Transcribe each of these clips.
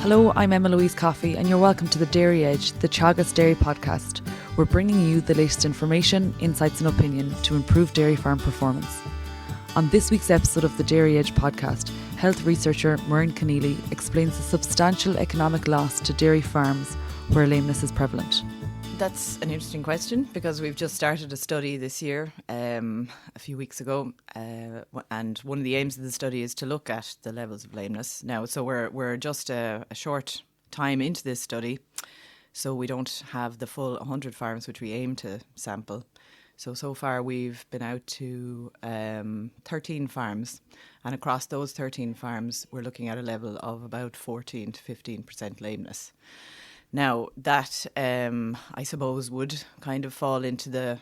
Hello, I'm Emma-Louise Coffey and you're welcome to The Dairy Edge, the Teagasc Dairy podcast. We're bringing you the latest information, insights and opinion to improve dairy farm performance. On this week's episode of the Dairy Edge podcast, health researcher Muireann Conneely explains the substantial economic loss to dairy farms where lameness is prevalent. That's an interesting question because we've just started a study this year, a few weeks ago, and one of the aims of the study is to look at the levels of lameness. Now, so we're just a short time into this study, so we don't have the full 100 farms which we aim to sample. So far we've been out to 13 farms, and across those 13 farms we're looking at a level of about 14 to 15% lameness. Now, that, I suppose, would kind of fall into the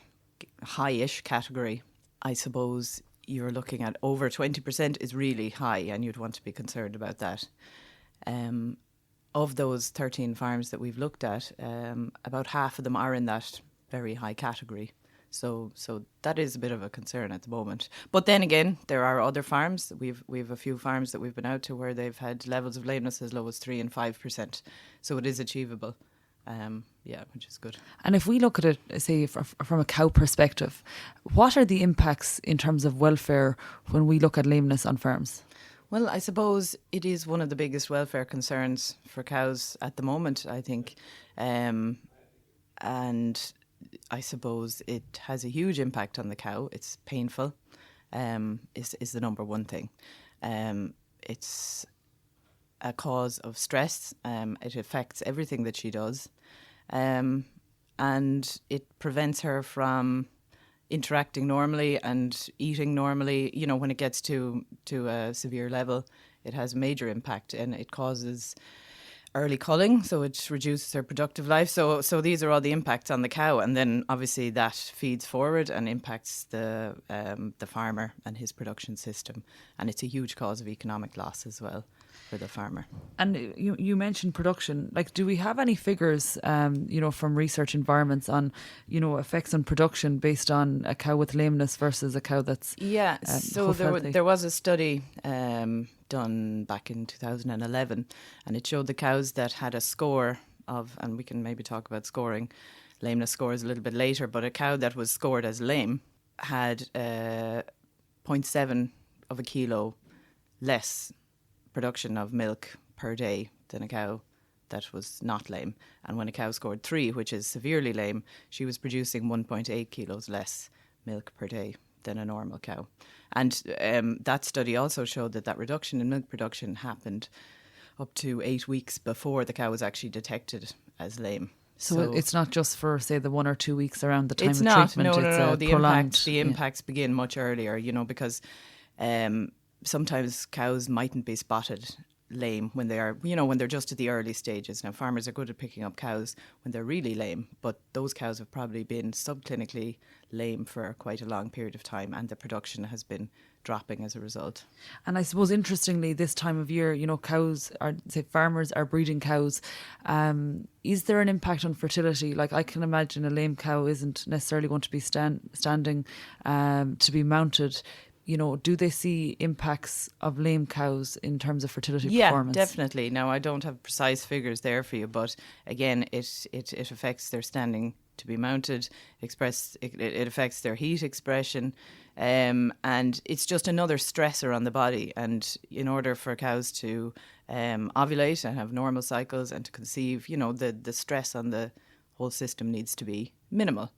high-ish category. I suppose you're looking at over 20% is really high, and you'd want to be concerned about that. Of those 13 farms that we've looked at, about half of them are in that very high category. So that is a bit of a concern at the moment. But then again, there are other farms. We've a few farms that we've been out to where they've had levels of lameness as low as 3 and 5%. So it is achievable, which is good. And if we look at it, say, from a cow perspective, what are the impacts in terms of welfare when we look at lameness on farms? Well, I suppose it is one of the biggest welfare concerns for cows at the moment, I think. And I suppose it has a huge impact on the cow. It's painful, is the number one thing. It's a cause of stress. It affects everything that she does. And it prevents her from interacting normally and eating normally. You know, when it gets to a severe level, it has a major impact, and it causes early culling, so it reduces her productive life. So these are all the impacts on the cow, and then obviously that feeds forward and impacts the farmer and his production system, and it's a huge cause of economic loss as well for the farmer. And you mentioned production. Like, do we have any figures, from research environments on, effects on production based on a cow with lameness versus a cow that's so there was a study done back in 2011, and it showed the cows that had a score of, and we can maybe talk about scoring, lameness scores a little bit later, but a cow that was scored as lame had 0.7 of a kilo less production of milk per day than a cow that was not lame. And when a cow scored 3, which is severely lame, she was producing 1.8 kilos less milk per day than a normal cow. And that study also showed that reduction in milk production happened up to 8 weeks before the cow was actually detected as lame. So it's not just for, say, the 1 or 2 weeks around the time of treatment. No. The prolonged, impacts begin much earlier, because sometimes cows mightn't be spotted lame when they are, when they're just at the early stages. Now, farmers are good at picking up cows when they're really lame, but those cows have probably been subclinically lame for quite a long period of time, and the production has been dropping as a result. And I suppose, interestingly, this time of year, farmers are breeding cows. Is there an impact on fertility? Like, I can imagine a lame cow isn't necessarily going to be standing to be mounted. Do they see impacts of lame cows in terms of fertility performance? Yeah, definitely. Now, I don't have precise figures there for you, but again, it affects their standing to be mounted, it affects their heat expression, and it's just another stressor on the body. And in order for cows to ovulate and have normal cycles and to conceive, the stress on the whole system needs to be minimal.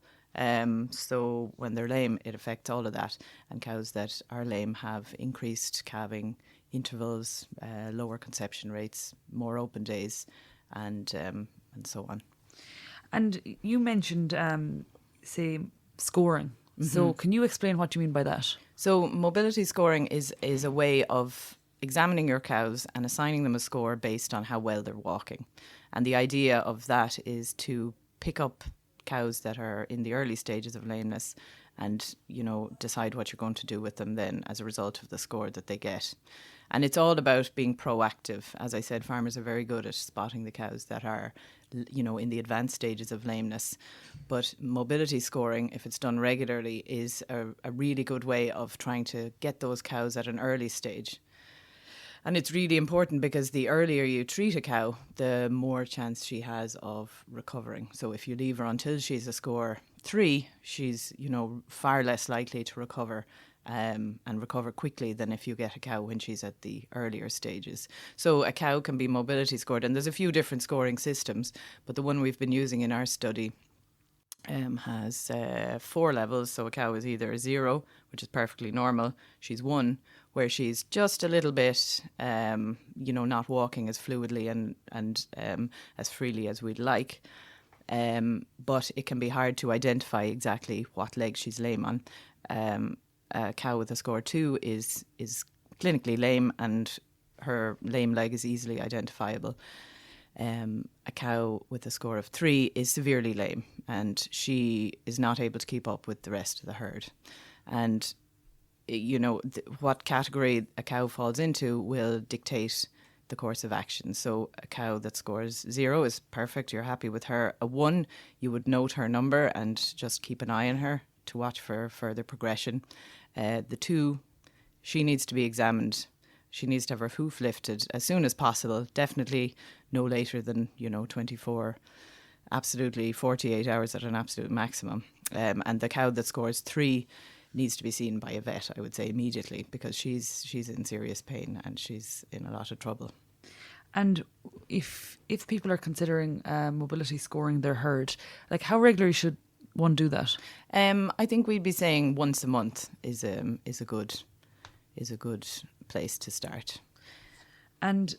So when they're lame, it affects all of that. And cows that are lame have increased calving intervals, lower conception rates, more open days, and so on. And you mentioned, scoring. Mm-hmm. So can you explain what you mean by that? So mobility scoring is a way of examining your cows and assigning them a score based on how well they're walking. And the idea of that is to pick up cows that are in the early stages of lameness and, decide what you're going to do with them then as a result of the score that they get. And it's all about being proactive. As I said, farmers are very good at spotting the cows that are, in the advanced stages of lameness. But mobility scoring, if it's done regularly, is a really good way of trying to get those cows at an early stage. And it's really important because the earlier you treat a cow, the more chance she has of recovering. So if you leave her until she's a score 3, she's, far less likely to recover and recover quickly than if you get a cow when she's at the earlier stages. So a cow can be mobility scored, and there's a few different scoring systems, but the one we've been using in our study has 4 levels. So a cow is either a 0, which is perfectly normal. She's 1, where she's just a little bit, not walking as fluidly and as freely as we'd like. But it can be hard to identify exactly what leg she's lame on. A cow with a score 2 is clinically lame, and her lame leg is easily identifiable. A cow with a score of 3 is severely lame, and she is not able to keep up with the rest of the herd. And, what category a cow falls into will dictate the course of action. So a cow that scores 0 is perfect, you're happy with her. A 1, you would note her number and just keep an eye on her to watch for further progression. The 2, she needs to be examined. She needs to have her hoof lifted as soon as possible, definitely no later than, 24, absolutely 48 hours at an absolute maximum. And the cow that scores 3 needs to be seen by a vet, I would say, immediately, because she's in serious pain and she's in a lot of trouble. And if people are considering mobility scoring their herd, like how regularly should one do that? I think we'd be saying once a month is a good place to start. And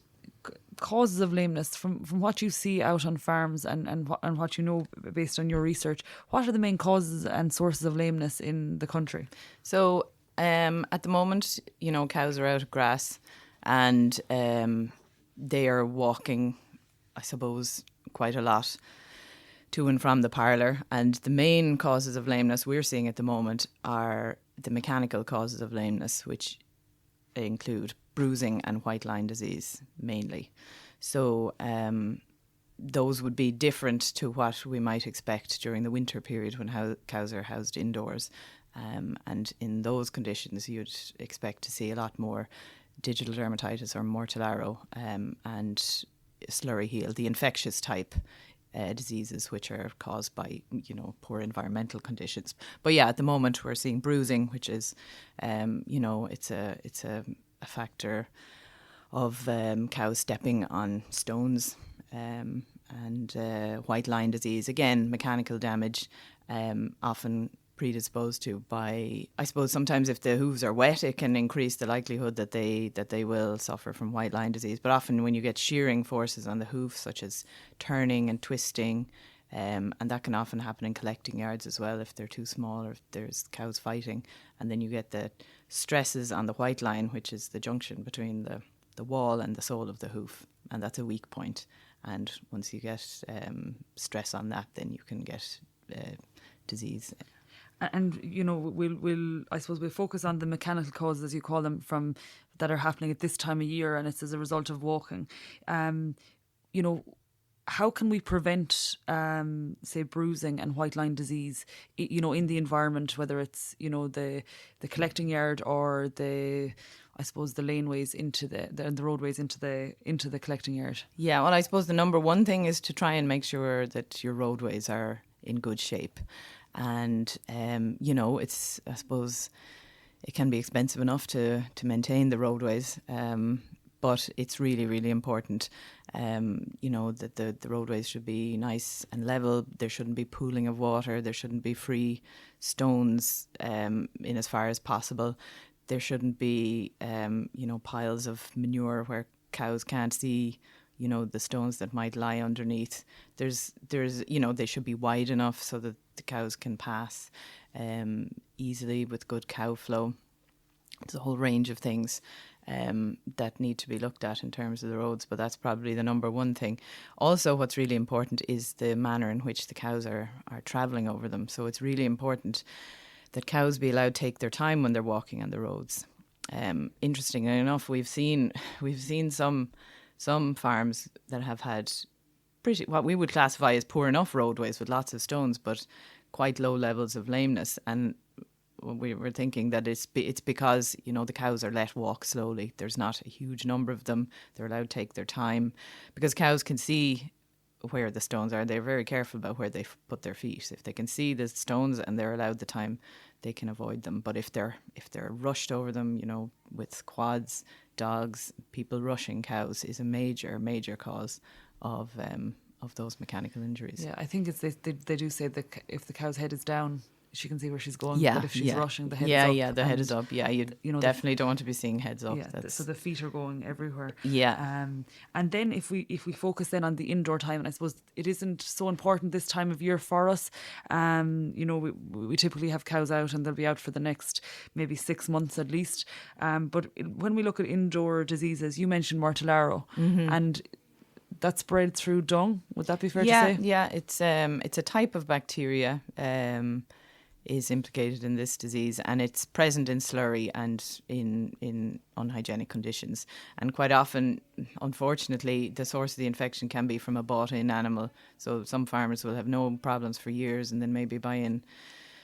causes of lameness, from what you see out on farms and what you know based on your research, what are the main causes and sources of lameness in the country? So at the moment, cows are out of grass, and they are walking, I suppose, quite a lot to and from the parlour. And the main causes of lameness we're seeing at the moment are the mechanical causes of lameness, which include bruising and white line disease mainly. So those would be different to what we might expect during the winter period when cows are housed indoors. And in those conditions, you'd expect to see a lot more digital dermatitis or mortellaro and slurry heel, the infectious type diseases which are caused by poor environmental conditions. But yeah, at the moment we're seeing bruising, which is it's a factor of cows stepping on stones, and white line disease, again mechanical damage, often predisposed to by, I suppose, sometimes if the hooves are wet, it can increase the likelihood that they will suffer from white line disease. But often when you get shearing forces on the hoof, such as turning and twisting, and that can often happen in collecting yards as well if they're too small or if there's cows fighting, and then you get the stresses on the white line, which is the junction between the wall and the sole of the hoof, and that's a weak point. And once you get stress on that, then you can get disease. And we'll I suppose we'll focus on the mechanical causes, as you call them, from that are happening at this time of year, and it's as a result of walking. How can we prevent, say, bruising and white line disease, in the environment, whether it's the collecting yard or the laneways into the roadways into the collecting yard? Yeah, well, I suppose the number one thing is to try and make sure that your roadways are in good shape. And, it's, I suppose, it can be expensive enough to maintain the roadways, but it's really, really important, that the roadways should be nice and level. There shouldn't be pooling of water. There shouldn't be free stones in as far as possible. There shouldn't be, piles of manure where cows can't see the stones that might lie underneath. There's they should be wide enough so that the cows can pass easily with good cow flow. There's a whole range of things that need to be looked at in terms of the roads, but that's probably the number one thing. Also, what's really important is the manner in which the cows are travelling over them. So it's really important that cows be allowed to take their time when they're walking on the roads. Interestingly enough, we've seen some farms that have had pretty, what we would classify as poor enough roadways with lots of stones, but quite low levels of lameness. And we were thinking that it's because, you know, the cows are let walk slowly. There's not a huge number of them. They're allowed to take their time, because cows can see where the stones are. They're very careful about where they put their feet. If they can see the stones and they're allowed the time, they can avoid them. But if they're rushed over them, you know, with quads, dogs, people rushing cows is a major cause of those mechanical injuries. Yeah, I think it's they do say that if the cow's head is down, she can see where she's going. Yeah, but if she's rushing, the head is up. Yeah, the head is up. Yeah, you know, definitely don't want to be seeing heads up. Yeah, so the feet are going everywhere. Yeah. And then if we focus then on the indoor time, and I suppose it isn't so important this time of year for us. You know, we typically have cows out and they'll be out for the next maybe 6 months at least. But when we look at indoor diseases, you mentioned Mortellaro, and that's spread through dung. Would that be fair to say? Yeah, it's a type of bacteria is implicated in this disease, and it's present in slurry and in unhygienic conditions. And quite often, unfortunately, the source of the infection can be from a bought-in animal. So some farmers will have no problems for years and then maybe buy in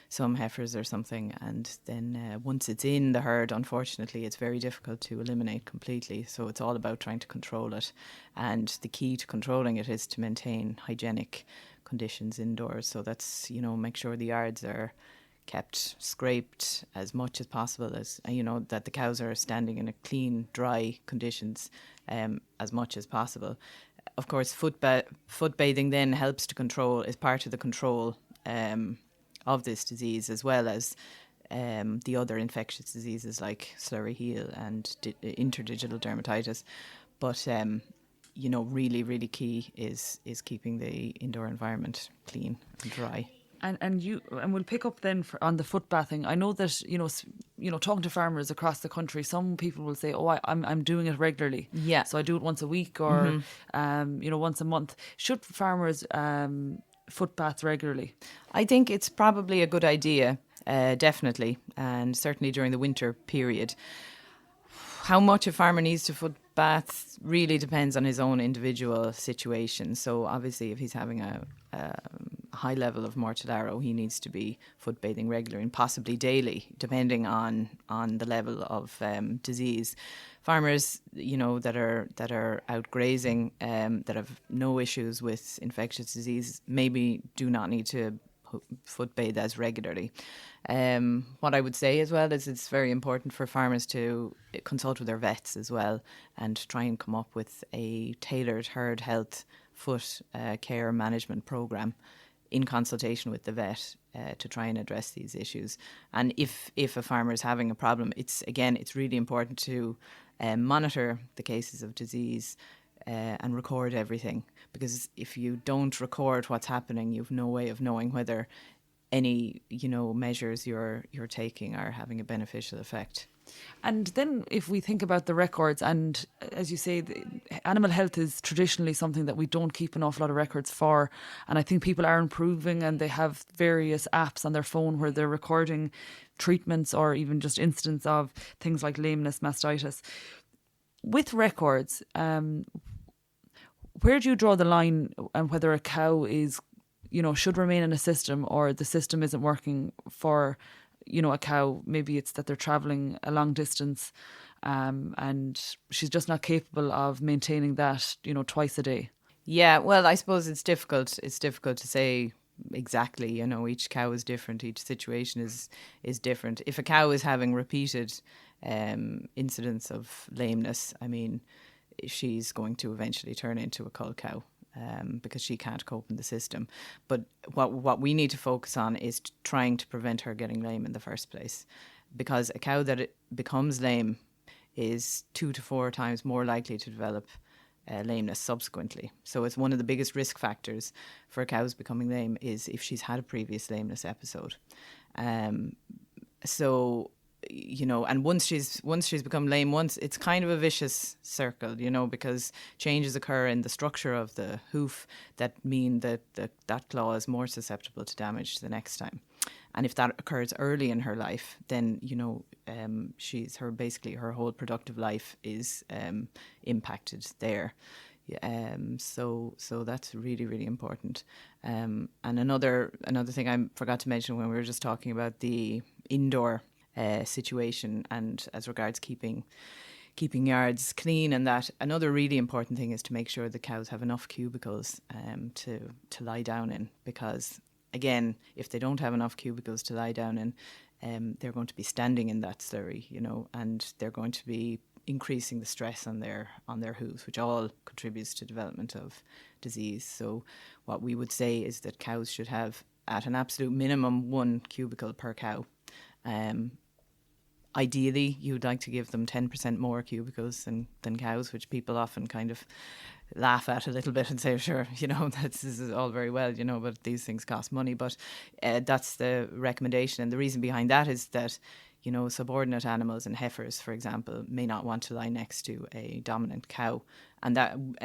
some heifers or something, and then once it's in the herd, unfortunately, it's very difficult to eliminate completely. So it's all about trying to control it, and the key to controlling it is to maintain hygienic conditions indoors. So that's, you know, make sure the yards are kept scraped as much as possible, as you know, that the cows are standing in a clean, dry conditions as much as possible. Of course, foot bathing then helps to control, is part of the control of this disease, as well as the other infectious diseases like slurry heel and interdigital dermatitis. But you know, really key is keeping the indoor environment clean and dry. And we'll pick up then on the foot bathing. I know that you know talking to farmers across the country, some people will say, "Oh, I'm doing it regularly." Yeah. So I do it once a week or you know, once a month. Should farmers foot bath regularly? I think it's probably a good idea, definitely, and certainly during the winter period. How much a farmer needs to foot bath really depends on his own individual situation. So obviously, if he's having a high level of Mortellaro, he needs to be foot bathing regularly and possibly daily, depending on the level of disease. Farmers, you know, that are out grazing, that have no issues with infectious disease, maybe do not need to foot bathe as regularly. What I would say as well is it's very important for farmers to consult with their vets as well, and try and come up with a tailored herd health foot care management programme in consultation with the vet to try and address these issues. And if a farmer is having a problem, it's really important to monitor the cases of disease and record everything, because if you don't record what's happening, you've no way of knowing whether any, you know, measures you're taking are having a beneficial effect. And then if we think about the records, and as you say, animal health is traditionally something that we don't keep an awful lot of records for. And I think people are improving, and they have various apps on their phone where they're recording treatments or even just incidents of things like lameness, mastitis. With records, where do you draw the line on whether a cow is, you know, should remain in a system, or the system isn't working for, you know, a cow? Maybe it's that they're travelling a long distance and she's just not capable of maintaining that, you know, twice a day. Yeah, well, I suppose it's difficult. It's difficult to say exactly. You know, each cow is different. Each situation is different. If a cow is having repeated incidents of lameness, I mean, she's going to eventually turn into a cull cow. Because she can't cope in the system. But what we need to focus on is trying to prevent her getting lame in the first place. Because a cow that becomes lame is 2 to 4 times more likely to develop lameness subsequently. So it's one of the biggest risk factors for cows becoming lame is if she's had a previous lameness episode. So, you know, and once she's become lame once, it's kind of a vicious circle, you know, because changes occur in the structure of the hoof that mean that that claw is more susceptible to damage the next time. And if that occurs early in her life, then, you know, her whole productive life is impacted there. So that's really, really important. And another thing I forgot to mention when we were just talking about the indoor situation, and as regards keeping yards clean. And that another really important thing is to make sure the cows have enough cubicles to lie down in, because again, if they don't have enough cubicles to lie down in, they're going to be standing in that slurry, and they're going to be increasing the stress on their hooves, which all contributes to development of disease. So what we would say is that cows should have, at an absolute minimum, 1 cubicle per cow. Ideally, you'd like to give them 10% more cubicles than cows, which people often kind of laugh at a little bit and say, sure, this is all very well, but these things cost money. But that's the recommendation. And the reason behind that is that, subordinate animals and heifers, for example, may not want to lie next to a dominant cow. And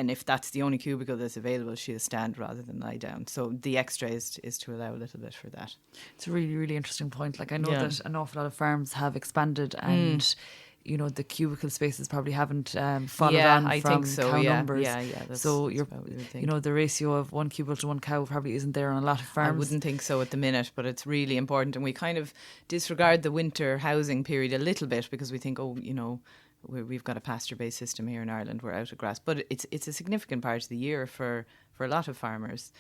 if that's the only cubicle that's available, she'll stand rather than lie down. So the extra is to allow a little bit for that. It's a really, really interesting point. Like, I know that an awful lot of farms have expanded and the cubicle spaces probably haven't followed on I from think so, cow numbers. So you're, the ratio of 1 cubicle to 1 cow probably isn't there on a lot of farms. I wouldn't think so at the minute, but it's really important. And we kind of disregard the winter housing period a little bit because we think, we've got a pasture-based system here in Ireland, we're out of grass. But it's a significant part of the year for a lot of farmers.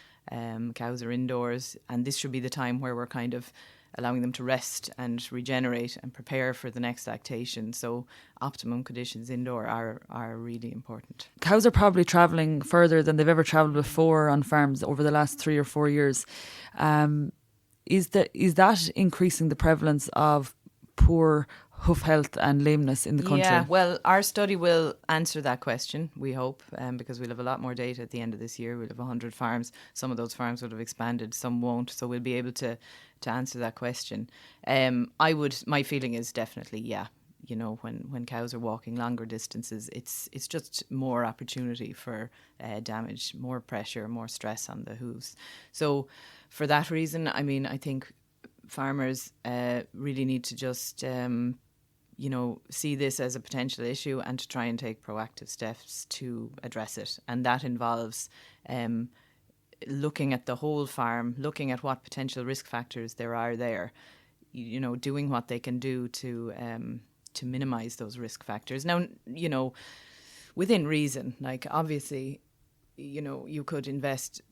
Cows are indoors, and this should be the time where we're kind of allowing them to rest and regenerate and prepare for the next lactation. So optimum conditions indoor are really important. Cows are probably travelling further than they've ever travelled before on farms over the last 3 or 4 years. Is that increasing the prevalence of poor hoof health and lameness in the country? Yeah, well, our study will answer that question, we hope, because we'll have a lot more data at the end of this year. We'll have 100 farms. Some of those farms would have expanded, some won't. So we'll be able to answer that question. My feeling is definitely, when cows are walking longer distances, it's just more opportunity for damage, more pressure, more stress on the hooves. So for that reason, I think farmers really need to just see this as a potential issue and to try and take proactive steps to address it. And that involves looking at the whole farm, looking at what potential risk factors there are there, doing what they can do to minimise those risk factors. Now, within reason, like obviously, you could invest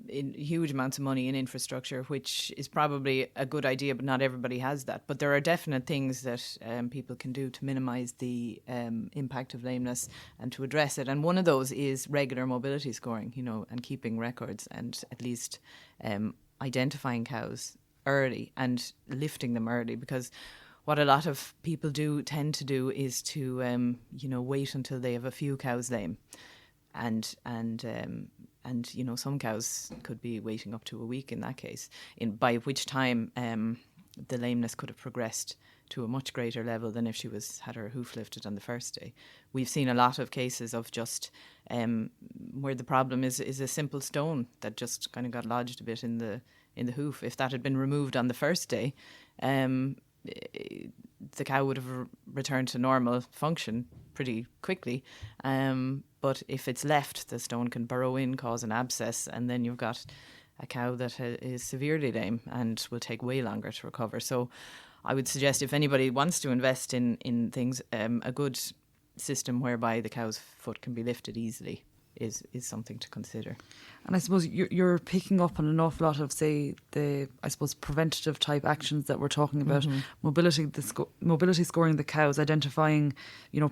in huge amounts of money in infrastructure, which is probably a good idea, but not everybody has that. But there are definite things that people can do to minimise the impact of lameness and to address it. And one of those is regular mobility scoring, and keeping records and at least identifying cows early and lifting them early, because what a lot of people tend to do is to wait until they have a few cows lame. And some cows could be waiting up to a week in that case, by which time the lameness could have progressed to a much greater level than if she had her hoof lifted on the first day. We've seen a lot of cases of just where the problem is a simple stone that just kind of got lodged a bit in the hoof. If that had been removed on the first day, the cow would have returned to normal function pretty quickly. But if it's left, the stone can burrow in, cause an abscess, and then you've got a cow that is severely lame and will take way longer to recover. So I would suggest if anybody wants to invest in things, a good system whereby the cow's foot can be lifted easily is something to consider. And I suppose you're picking up on an awful lot of, say, the preventative type actions that we're talking about. Mm-hmm. Mobility scoring the cows, identifying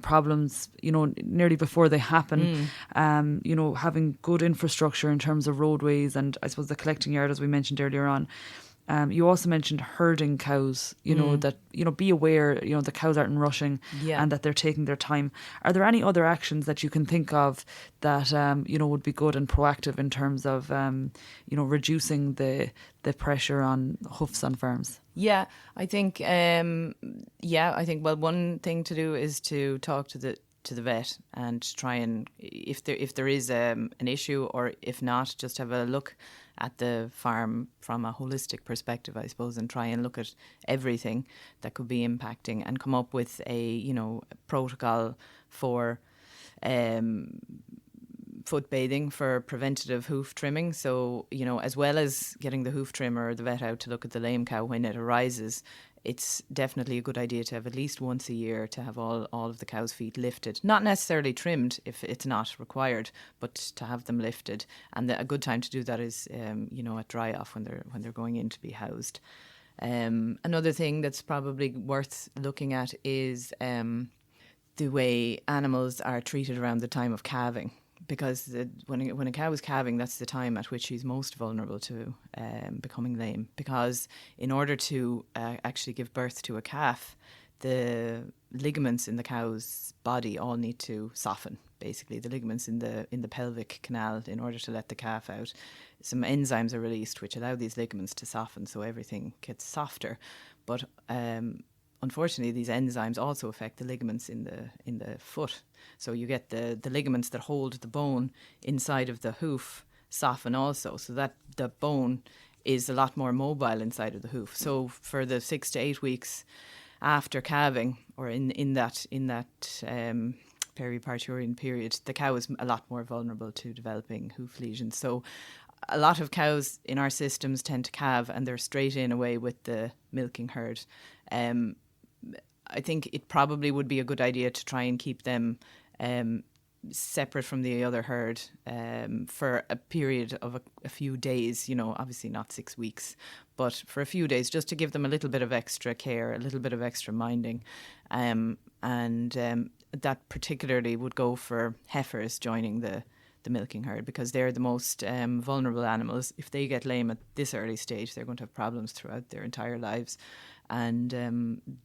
problems nearly before they happen. Having good infrastructure in terms of roadways and I suppose the collecting yard, as we mentioned earlier on. You also mentioned herding cows, that, be aware, the cows aren't rushing and that they're taking their time. Are there any other actions that you can think of that, would be good and proactive in terms of, reducing the pressure on hoofs on farms? Yeah, I think, one thing to do is to talk to the vet and try and, if there is an issue, or if not, just have a look at the farm from a holistic perspective, I suppose, and try and look at everything that could be impacting and come up with a protocol for foot bathing, for preventative hoof trimming. So, as well as getting the hoof trimmer or the vet out to look at the lame cow when it arises, it's definitely a good idea to have at least once a year to have all of the cow's feet lifted. Not necessarily trimmed if it's not required, but to have them lifted. And a good time to do that is, at dry off when they're going in to be housed. Another thing that's probably worth looking at is the way animals are treated around the time of calving. Because when a cow is calving, that's the time at which she's most vulnerable to becoming lame. Because in order to actually give birth to a calf, the ligaments in the cow's body all need to soften. Basically, the ligaments in the pelvic canal, in order to let the calf out, some enzymes are released which allow these ligaments to soften, so everything gets softer. But unfortunately, these enzymes also affect the ligaments in the foot. So you get the ligaments that hold the bone inside of the hoof soften also, so that the bone is a lot more mobile inside of the hoof. So for the 6 to 8 weeks after calving, or in that periparturient period, the cow is a lot more vulnerable to developing hoof lesions. So a lot of cows in our systems tend to calve and they're straight in away with the milking herd. I think it probably would be a good idea to try and keep them separate from the other herd for a period of a few days, obviously not 6 weeks, but for a few days, just to give them a little bit of extra care, a little bit of extra minding. And that particularly would go for heifers joining the milking herd, because they're the most vulnerable animals. If they get lame at this early stage, they're going to have problems throughout their entire lives. And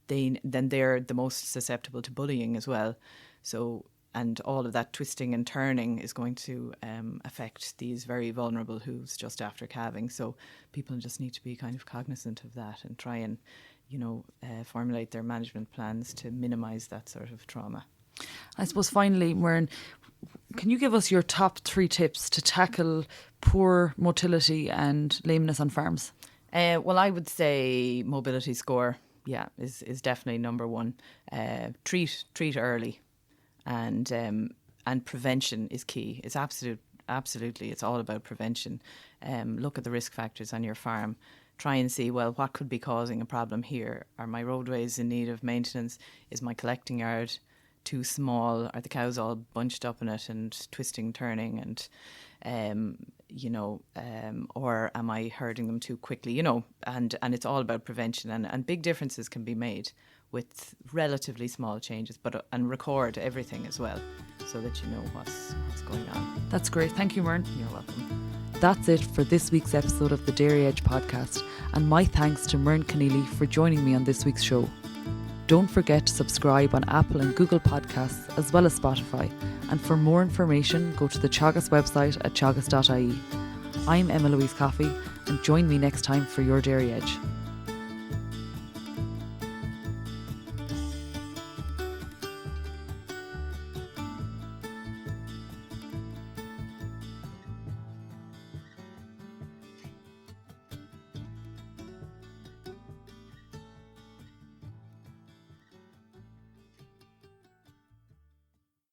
they're the most susceptible to bullying as well. So, and all of that twisting and turning is going to affect these very vulnerable hooves just after calving. So people just need to be kind of cognizant of that and try and, formulate their management plans to minimise that sort of trauma. I suppose finally, Muireann, can you give us your top 3 tips to tackle poor motility and lameness on farms? Well, I would say mobility score, is definitely number one. Treat early, and prevention is key. It's absolutely, it's all about prevention. Look at the risk factors on your farm. Try and see, well, what could be causing a problem here? Are my roadways in need of maintenance? Is my collecting yard too small? Are the cows all bunched up in it and twisting, turning, and or am I herding them too quickly? And it's all about prevention, and big differences can be made with relatively small changes, and record everything as well, so that you know what's going on. That's great. Thank you, Muireann. You're welcome. That's it for this week's episode of the Dairy Edge podcast, and my thanks to Muireann Conneely for joining me on this week's show. Don't forget to subscribe on Apple and Google Podcasts as well as Spotify, and for more information go to the Teagasc website at teagasc.ie. I'm Emma-Louise Coffey, and join me next time for your Dairy Edge.